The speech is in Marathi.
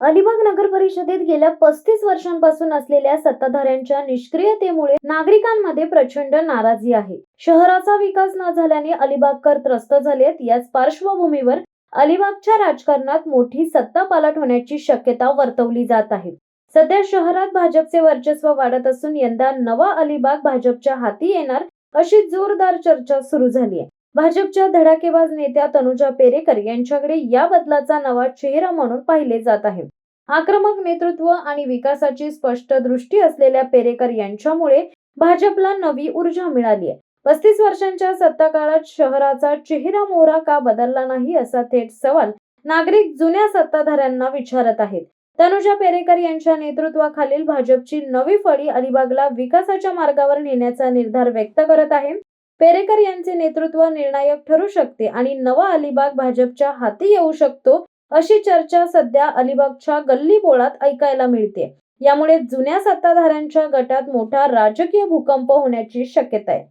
अलिबाग नगर परिषदेत गेल्या 35 वर्षांपासून असलेल्या सत्ताधाऱ्यांच्या निष्क्रियतेमुळे नागरिकांमध्ये प्रचंड नाराजी आहे. शहराचा विकास न झाल्याने अलिबागकर त्रस्त झालेत. याच पार्श्वभूमीवर अलिबागच्या राजकारणात मोठी सत्तापालट होण्याची शक्यता वर्तवली जात आहे. सध्या शहरात भाजपचे वर्चस्व वाढत असून यंदा नवा अलिबाग भाजपच्या हाती येणार अशी जोरदार चर्चा सुरू झाली आहे. भाजपच्या धडाकेबाज नेत्या तनुजा पेरेकर यांच्याकडे या बदलाचा नवा चेहरा म्हणून पाहिले जात आहे. आक्रमक नेतृत्व आणि विकासाची स्पष्ट दृष्टी असलेल्या पेरेकर यांच्यामुळे भाजपला नवी ऊर्जा मिळाली आहे. 35 वर्षांच्या सत्ता काळात शहराचा चेहरा मोहरा का बदलला नाही असा थेट सवाल नागरिक जुन्या सत्ताधाऱ्यांना विचारत आहेत. तनुजा पेरेकर यांच्या नेतृत्वाखालील भाजपची नवी फळी अलिबागला विकासाच्या मार्गावर नेण्याचा निर्धार व्यक्त करत आहे. पेरेकर यांचे नेतृत्व निर्णायक ठरू शकते आणि नवा अलिबाग भाजपच्या हाती येऊ शकतो अशी चर्चा सध्या अलिबागच्या गल्लीबोळात ऐकायला मिळते. यामुळे जुन्या सत्ताधाऱ्यांच्या गटात मोठा राजकीय भूकंप होण्याची शक्यता आहे.